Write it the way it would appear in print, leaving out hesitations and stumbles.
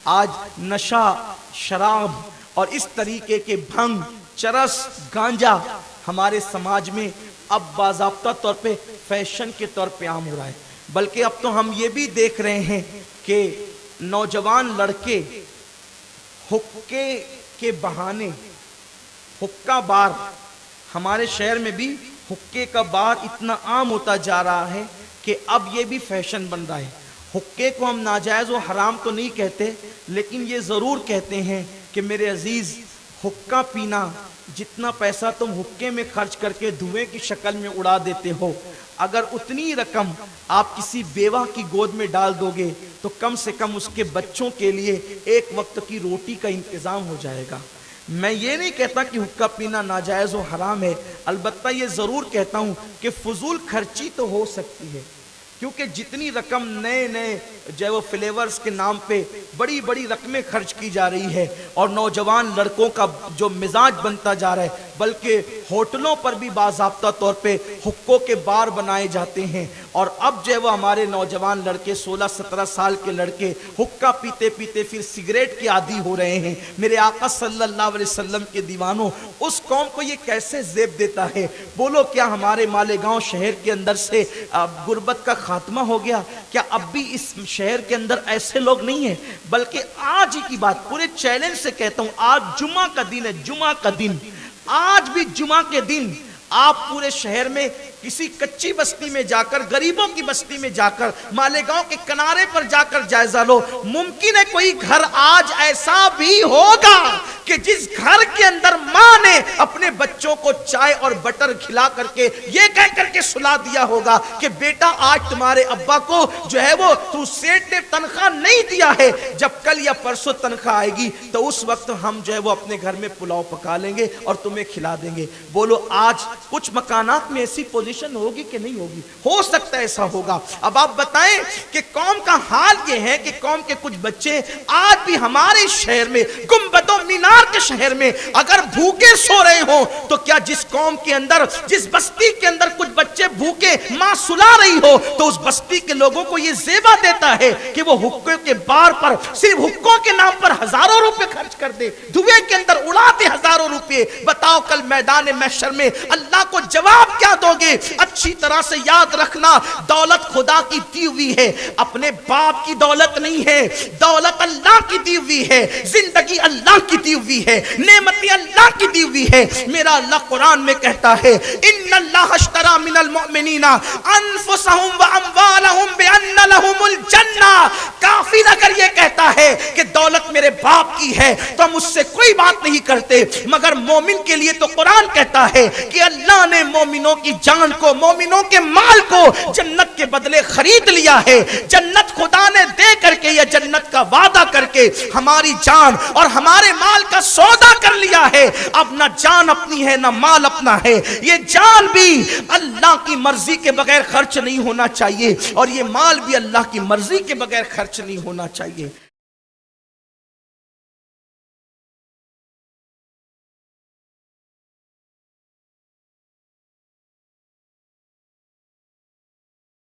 آج نشہ، شراب اور اس طریقے کے بھنگ، چرس، گانجا ہمارے سماج میں اب باضابطہ طور پہ فیشن کے طور پہ عام ہو رہا ہے۔ بلکہ اب تو ہم یہ بھی دیکھ رہے ہیں کہ نوجوان لڑکے حقے کے بہانے، حقہ بار، ہمارے شہر میں بھی حقے کا بار اتنا عام ہوتا جا رہا ہے کہ اب یہ بھی فیشن بن رہا ہے۔ حقے کو ہم ناجائز و حرام تو نہیں کہتے، لیکن یہ ضرور کہتے ہیں کہ میرے عزیز، حقہ پینا، جتنا پیسہ تم حقے میں خرچ کر کے دھوئیں کی شکل میں اڑا دیتے ہو، اگر اتنی رقم آپ کسی بیوہ کی گود میں ڈال دو گے تو کم سے کم اس کے بچوں کے لیے ایک وقت کی روٹی کا انتظام ہو جائے گا۔ میں یہ نہیں کہتا کہ حقہ پینا ناجائز و حرام ہے، البتہ یہ ضرور کہتا ہوں کہ فضول خرچی تو ہو سکتی ہے، کیونکہ جتنی رقم نئے نئے جو فلیورز کے نام پہ بڑی بڑی رقمیں خرچ کی جا رہی ہے اور نوجوان لڑکوں کا جو مزاج بنتا جا رہا ہے، بلکہ ہوٹلوں پر بھی باضابطہ طور پہ حقوں کے بار بنائے جاتے ہیں، اور اب جو ہمارے نوجوان لڑکے 16-17 سال کے لڑکے حقہ پیتے پیتے پھر سگریٹ کے عادی ہو رہے ہیں۔ میرے آقا صلی اللہ علیہ وسلم کے دیوانوں، اس قوم کو یہ کیسے زیب دیتا ہے؟ بولو، کیا ہمارے مالیگاؤں شہر کے اندر سے غربت کا خاتمہ ہو گیا؟ کیا اب بھی اس شہر کے اندر ایسے لوگ نہیں ہیں؟ بلکہ آج ہی کی بات پورے چیلنج سے کہتا ہوں، آج جمعہ کا دن ہے، جمعہ کا دن، آج بھی جمعہ کے دن آپ پورے شہر میں کسی کچی بستی میں جا کر، غریبوں کی بستی میں جا کر، مالیگاؤں کے کنارے پر جا کر جائزہ لو، ممکن ہے کوئی گھر آج ایسا بھی ہوگا کہ جس گھر کے اندر ماں نے اپنے بچوں کو چائے اور بٹر کھلا کر کے یہ کہہ کر کے سلا دیا ہوگا کہ بیٹا آج تمہارے ابا کو جو ہے وہ تو سیٹ نے تنخواہ نہیں دیا ہے، جب کل یا پرسوں تنخواہ آئے گی تو اس وقت ہم جو ہے وہ اپنے گھر میں پلاؤ پکا لیں گے اور تمہیں کھلا دیں گے۔ بولو، آج کچھ مکانات میں ایسی پوزیشن ہوگی کہ نہیں ہوگی؟ ہو سکتا ہے ایسا ہوگا۔ اب آپ بتائیں کہ قوم کا حال یہ ہے کہ قوم کے کچھ بچے آج بھی ہمارے شہر میں، گنبد و مینار کے شہر میں اگر بھوکے سو رہے ہوں تو کیا جس قوم کے اندر، جس بستی کے اندر کچھ بچے بھوکے ماں سلا رہی ہو تو اس بستی کے لوگوں کو یہ زیبا دیتا ہے کہ وہ حقوں کے بار پر، صرف حقوں کے نام پر ہزاروں روپے خرچ کر دے، دھوئے کے اندر اڑاتے ہزاروں روپے؟ بتاؤ کل میدان محشر میں اللہ کو جواب کیا دو گے؟ اچھی طرح سے یاد رکھنا، دولت خدا کی دی ہوئی ہے، اپنے باپ کی دولت نہیں ہے، دولت اللہ کی دی ہوئی ہے، زندگی اللہ کی دی ہوئی ہے، نعمتیں اللہ کی دی ہوئی ہے۔ میرا اللہ قرآن میں کہتا ہے، ان اللہ اشترى من المؤمنین انفسهم واموالهم بان لهم الجنہ۔ کافر اگر یہ کہتا ہے کہ دولت میرے باپ کی ہے تو ہم اس سے کوئی بات نہیں کرتے، مگر مومن کے لیے تو قرآن کہتا ہے کہ اللہ نے مومنوں کی جان کو، مومنوں کے مال کو جنت کے بدلے خرید لیا ہے۔ جنت خدا نے دے کر کے، یا جنت کا وعدہ کر کے ہماری جان اور ہمارے مال کا سودا کر لیا ہے۔ اب نہ جان اپنی ہے نہ مال اپنا ہے، یہ جان بھی اللہ کی مرضی کے بغیر خرچ نہیں ہونا چاہیے اور یہ مال بھی اللہ کی مرضی کے بغیر خرچ نہیں ہونا چاہیے۔